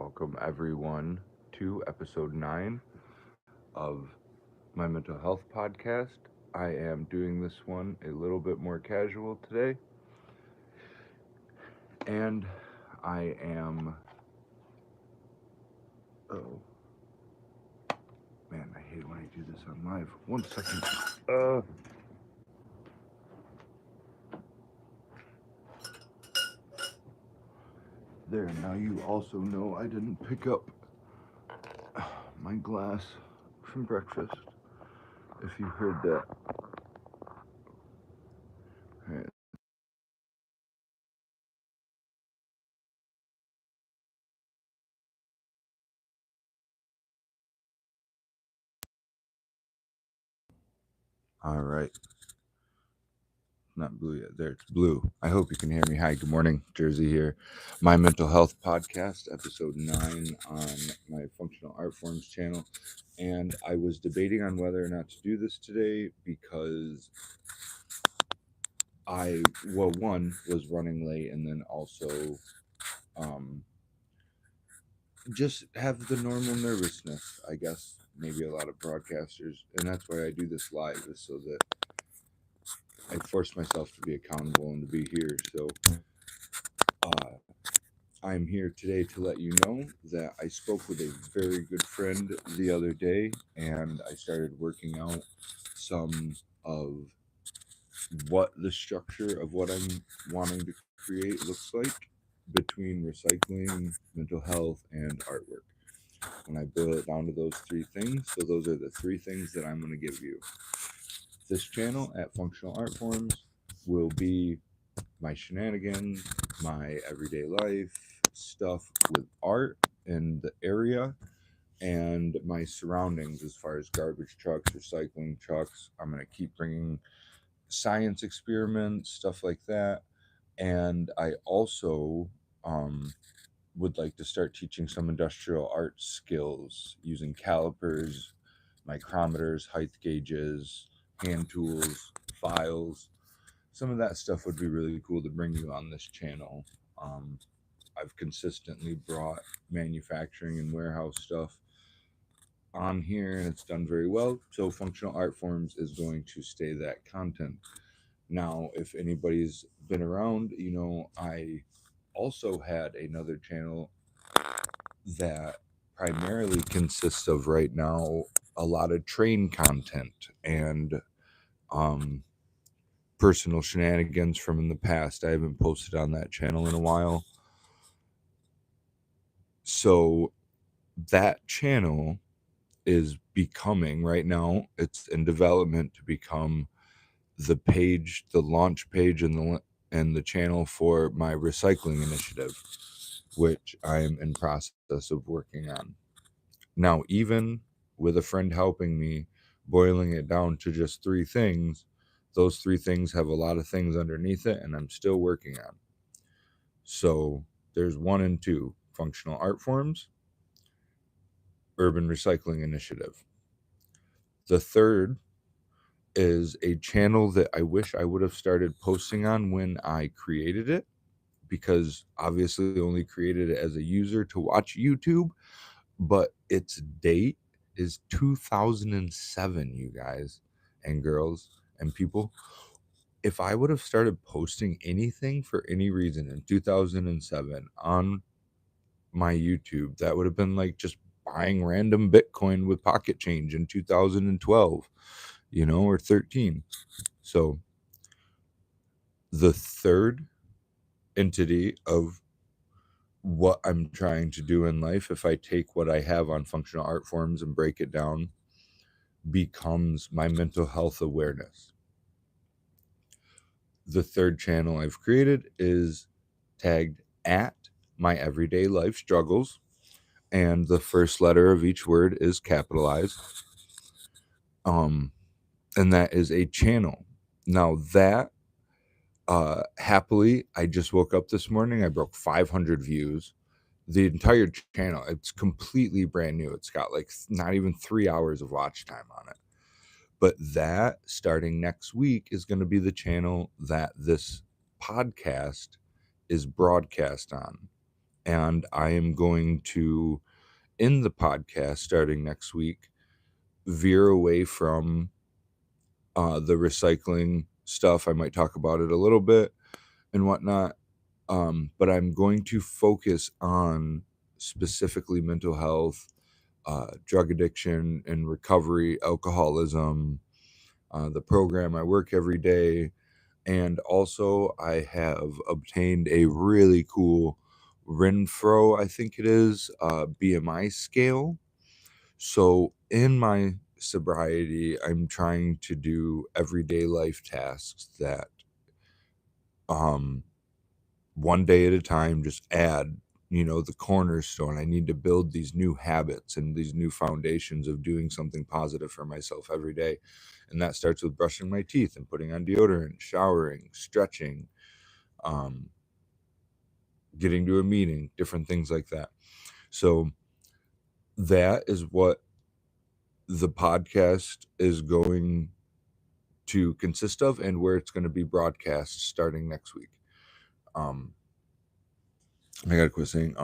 Welcome everyone to episode 9 of my mental health podcast. I am doing this one a little bit more casual today, and I am. Oh, man, I hate when I do this on live. 1 second. Uh, there, now you also know I didn't pick up my glass from breakfast. If you heard that. Alright. All right. Not blue yet. There, it's blue. I hope you can hear me. Hi, good morning. Jersey here. My mental health podcast, episode 9 on my functional art forms channel. And I was debating on whether or not to do this today because one, was running late, and then also um, just have the normal nervousness, I guess, maybe a lot of broadcasters. And that's why I do this live, is so that I force myself to be accountable and to be here. So, uh, I'm here today to let you know that I spoke with a very good friend the other day, and I started working out some of what the structure of what I'm wanting to create looks like between recycling, mental health, and artwork. When I boil it down to those three things, so those are the three things that I'm going to give you. This channel at Functional Art Forms will be my shenanigans, my everyday life stuff with art in the area, and my surroundings as far as garbage trucks, recycling trucks. I'm going to keep bringing science experiments, stuff like that. And I also would like to start teaching some industrial art skills using calipers, micrometers, height gauges, hand tools, files. Some of that stuff would be really cool to bring you on this channel. Um, I've consistently brought manufacturing and warehouse stuff on here, and it's done very well. So, Functional Art Forms is going to stay that content. Now, if anybody's been around, I also had another channel that primarily consists of right now a lot of train content and um, personal shenanigans from in the past. I haven't posted on that channel in a while. So that channel is becoming right now, it's in development to become the page, the launch page and the channel for my recycling initiative, which I'm in process of working on. Now, even with a friend helping me, boiling it down to just three things, those three things have a lot of things underneath it, and I'm still working on. So there's 1 and 2: functional art forms, urban recycling initiative. The third is a channel that I wish I would have started posting on when I created it, because obviously I only created it as a user to watch YouTube, but its date is 2007, you guys and girls and people. If I would have started posting anything for any reason in 2007 on my YouTube, that would have been like just buying random Bitcoin with pocket change in 2012, or 13. So the third entity of what I'm trying to do in life, if I take what I have on functional art forms and break it down, becomes my mental health awareness. The third channel I've created is tagged at my everyday life struggles, and the first letter of each word is capitalized. And that is a channel. Now that happily, I just woke up this morning, I broke 500 views. The entire channel, it's completely brand new. It's got like not even 3 hours of watch time on it. But that, starting next week, is going to be the channel that this podcast is broadcast on. And I am going to, in the podcast starting next week, veer away from the recycling stuff. I might talk about it a little bit and whatnot. But I'm going to focus on specifically mental health, drug addiction and recovery, alcoholism, the program I work every day. And also, I have obtained a really cool Renfro, I think it is, BMI scale. So, in my sobriety, I'm trying to do everyday life tasks that, one day at a time, just add, the cornerstone. I need to build these new habits and these new foundations of doing something positive for myself every day. And that starts with brushing my teeth and putting on deodorant, showering, stretching, um, getting to a meeting, different things like that. So that is what the podcast is going to consist of and where it's going to be broadcast starting next week. I gotta quit saying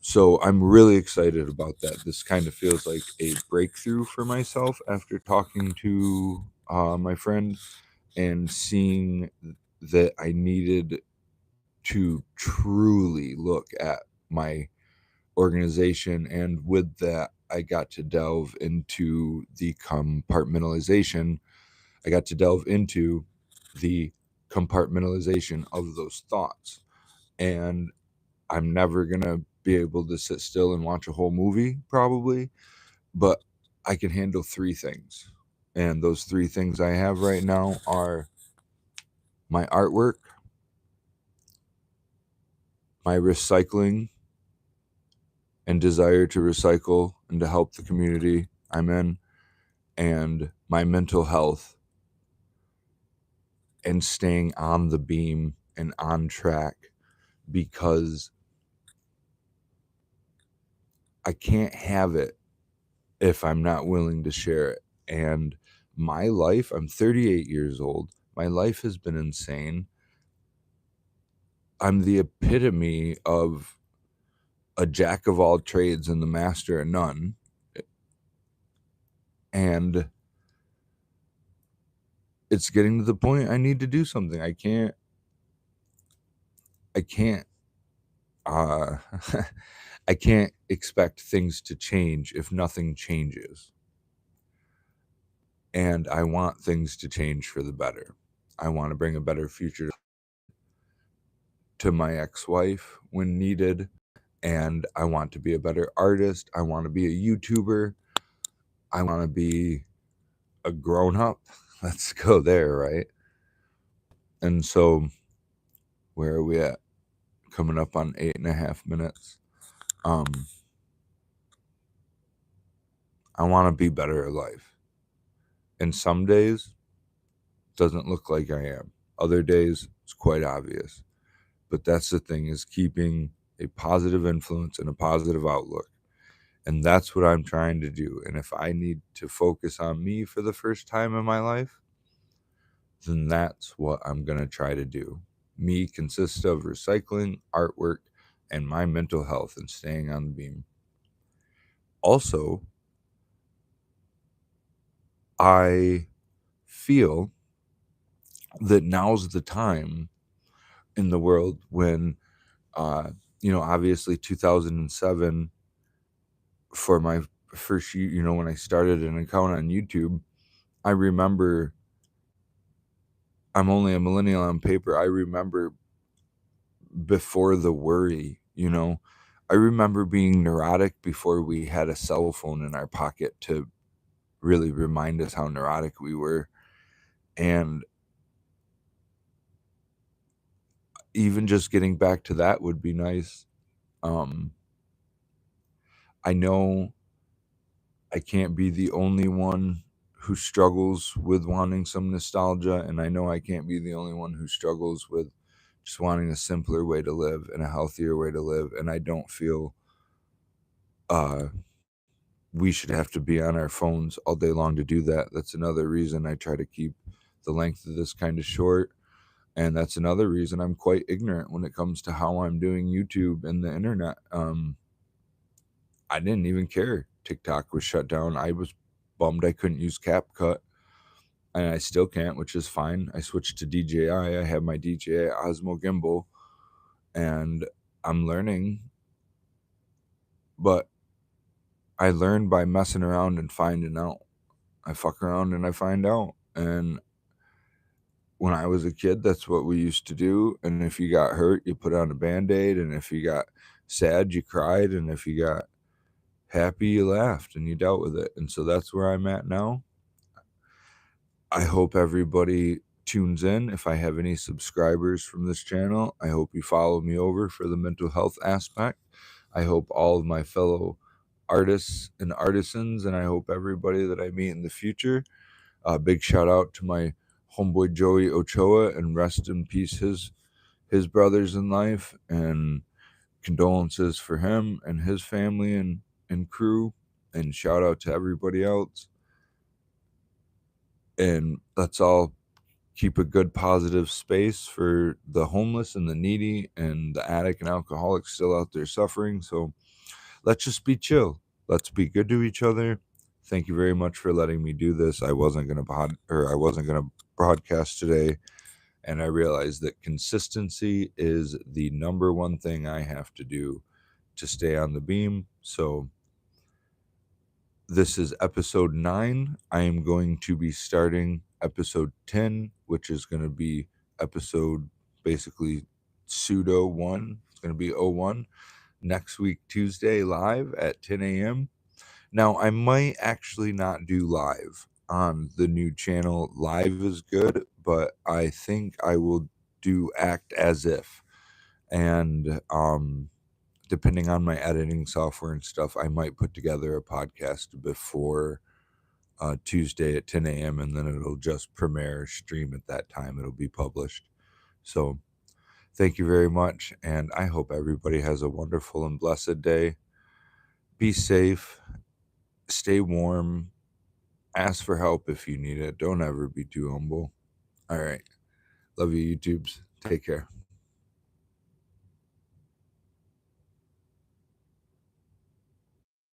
so I'm really excited about that. This kind of feels like a breakthrough for myself after talking to my friend and seeing that I needed to truly look at my organization. And with that, I got to delve into the compartmentalization. I got to delve into the compartmentalization of those thoughts. And I'm never going to be able to sit still and watch a whole movie, probably, but I can handle three things. And those three things I have right now are my artwork, my recycling and desire to recycle and to help the community I'm in, and my mental health and staying on the beam and on track, because I can't have it if I'm not willing to share it. And my life, I'm 38 years old. My life has been insane. I'm the epitome of a jack of all trades and the master of none. And it's getting to the point I need to do something. I can't uh I can't expect things to change if nothing changes. And I want things to change for the better. I want to bring a better future to my ex-wife when needed, and I want to be a better artist. I want to be a YouTuber. I want to be a grown-up. Let's go there, right? And so, where are we at? Coming up on 8.5 minutes. I want to be better at life. And some days doesn't look like I am. Other days it's quite obvious. But that's the thing, is keeping a positive influence and a positive outlook. And that's what I'm trying to do. And if I need to focus on me for the first time in my life, then that's what I'm going to try to do. Me consists of recycling, artwork, and my mental health and staying on the beam. Also, I feel that now's the time in the world when, obviously 2007, for my first year, when I started an account on YouTube, I remember, I'm only a millennial on paper. I remember before the worry, I remember being neurotic before we had a cell phone in our pocket to really remind us how neurotic we were. And even just getting back to that would be nice. I know I can't be the only one who struggles with wanting some nostalgia, and I know I can't be the only one who struggles with just wanting a simpler way to live and a healthier way to live. And I don't feel we should have to be on our phones all day long to do that. That's another reason I try to keep the length of this kind of short. And that's another reason I'm quite ignorant when it comes to how I'm doing YouTube and the internet. I didn't even care TikTok was shut down. I was bummed I couldn't use CapCut, and I still can't, which is fine. I switched to DJI. I have my DJI Osmo gimbal, and I'm learning, but I learn by messing around and finding out. I fuck around and I find out. And when I was a kid, that's what we used to do. And if you got hurt, you put on a Band-Aid. And if you got sad, you cried. And if you got happy, you laughed and you dealt with it. And so that's where I'm at now. I hope everybody tunes in. If I have any subscribers from this channel, I hope you follow me over for the mental health aspect. I hope all of my fellow artists and artisans, and I hope everybody that I meet in the future. Big shout out to my homeboy Joey Ochoa, and rest in peace his brothers in life, and condolences for him and his family and crew, and shout out to everybody else. And let's all keep a good positive space for the homeless and the needy and the addict and alcoholic still out there suffering. So let's just be chill. Let's be good to each other. Thank you very much for letting me do this. I wasn't gonna broadcast today, and I realized that consistency is the number one thing I have to do to stay on the beam. So this is episode 9. I am going to be starting episode 10, which is going to be episode basically pseudo 1. It's going to be 01 next week, Tuesday, live at 10 a.m. Now, I might actually not do live on the new channel. Live is good, but I think I will do act as if. And depending on my editing software and stuff, I might put together a podcast before Tuesday at 10 a.m. and then it'll just premiere stream at that time. It'll be published. So thank you very much. And I hope everybody has a wonderful and blessed day. Be safe. Stay warm. Ask for help if you need it. Don't ever be too humble. All right. Love you, YouTubes. Take care.